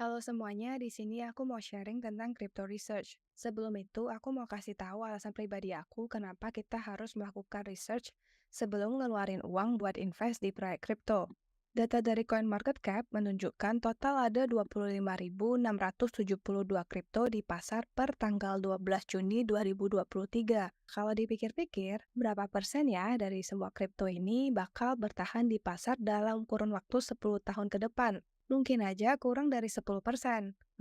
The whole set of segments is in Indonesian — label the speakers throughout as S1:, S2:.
S1: Halo semuanya, di sini aku mau sharing tentang crypto research. Sebelum itu, aku mau kasih tahu alasan pribadi aku kenapa kita harus melakukan research sebelum ngeluarin uang buat invest di proyek kripto. Data dari CoinMarketCap menunjukkan total ada 25.672 kripto di pasar per tanggal 12 Juni 2023. Kalau dipikir-pikir, berapa persen ya dari semua kripto ini bakal bertahan di pasar dalam kurun waktu 10 tahun ke depan? Mungkin aja kurang dari 10%.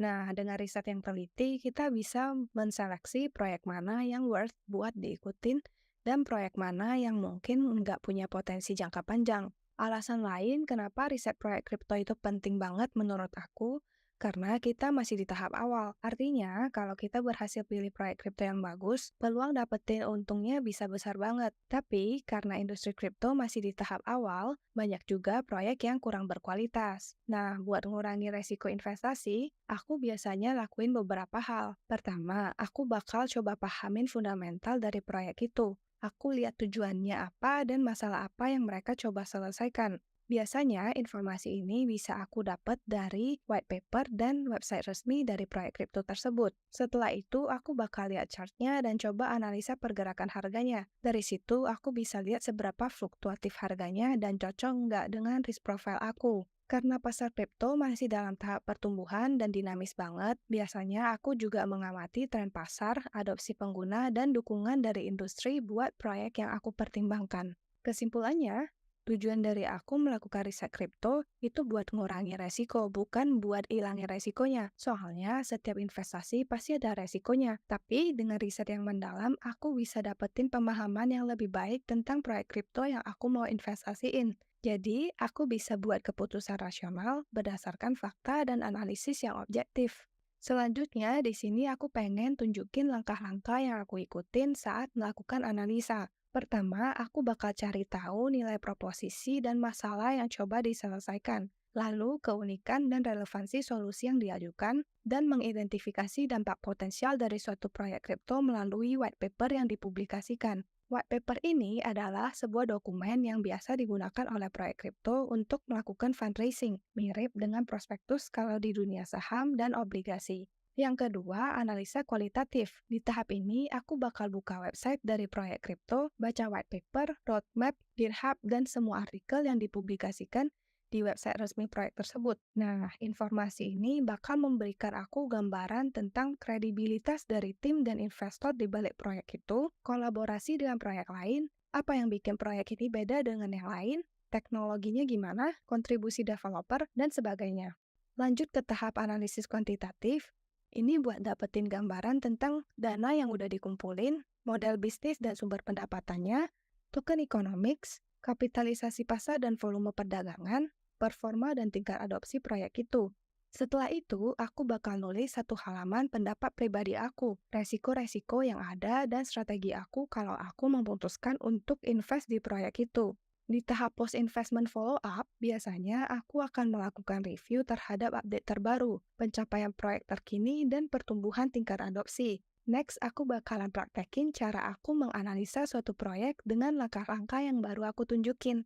S1: Nah, dengan riset yang teliti, kita bisa menseleksi proyek mana yang worth buat diikutin dan proyek mana yang mungkin nggak punya potensi jangka panjang. Alasan lain kenapa riset proyek kripto itu penting banget menurut aku, karena kita masih di tahap awal. Artinya, kalau kita berhasil pilih proyek kripto yang bagus, peluang dapetin untungnya bisa besar banget. Tapi, karena industri kripto masih di tahap awal, banyak juga proyek yang kurang berkualitas. Nah, buat mengurangi resiko investasi, aku biasanya lakuin beberapa hal. Pertama, aku bakal coba pahamin fundamental dari proyek itu. Aku lihat tujuannya apa dan masalah apa yang mereka coba selesaikan. Biasanya, informasi ini bisa aku dapat dari white paper dan website resmi dari proyek kripto tersebut. Setelah itu, aku bakal lihat chartnya dan coba analisa pergerakan harganya. Dari situ, aku bisa lihat seberapa fluktuatif harganya dan cocok nggak dengan risk profile aku. Karena pasar kripto masih dalam tahap pertumbuhan dan dinamis banget, biasanya aku juga mengamati tren pasar, adopsi pengguna, dan dukungan dari industri buat proyek yang aku pertimbangkan. Kesimpulannya, tujuan dari aku melakukan riset kripto itu buat ngurangi resiko, bukan buat ilangin resikonya. Soalnya setiap investasi pasti ada resikonya. Tapi dengan riset yang mendalam, aku bisa dapetin pemahaman yang lebih baik tentang proyek kripto yang aku mau investasiin. Jadi, aku bisa buat keputusan rasional berdasarkan fakta dan analisis yang objektif. Selanjutnya, di sini aku pengen tunjukin langkah-langkah yang aku ikutin saat melakukan analisa. Pertama, aku bakal cari tahu nilai proposisi dan masalah yang coba diselesaikan, lalu keunikan dan relevansi solusi yang diajukan, dan mengidentifikasi dampak potensial dari suatu proyek kripto melalui white paper yang dipublikasikan. White paper ini adalah sebuah dokumen yang biasa digunakan oleh proyek kripto untuk melakukan fundraising, mirip dengan prospektus kalau di dunia saham dan obligasi. Yang kedua, analisa kualitatif. Di tahap ini, aku bakal buka website dari proyek kripto, baca white paper, roadmap, GitHub, dan semua artikel yang dipublikasikan di website resmi proyek tersebut. Nah, informasi ini bakal memberikan aku gambaran tentang kredibilitas dari tim dan investor di balik proyek itu, kolaborasi dengan proyek lain, apa yang bikin proyek ini beda dengan yang lain, teknologinya gimana, kontribusi developer, dan sebagainya. Lanjut ke tahap analisis kuantitatif. Ini buat dapetin gambaran tentang dana yang udah dikumpulin, model bisnis dan sumber pendapatannya, token economics, kapitalisasi pasar dan volume perdagangan, performa dan tingkat adopsi proyek itu. Setelah itu, aku bakal nulis satu halaman pendapat pribadi aku, resiko-resiko yang ada dan strategi aku kalau aku memutuskan untuk invest di proyek itu. Di tahap post-investment follow-up, biasanya aku akan melakukan review terhadap update terbaru, pencapaian proyek terkini, dan pertumbuhan tingkat adopsi. Next, aku bakalan praktekin cara aku menganalisa suatu proyek dengan langkah-langkah yang baru aku tunjukin.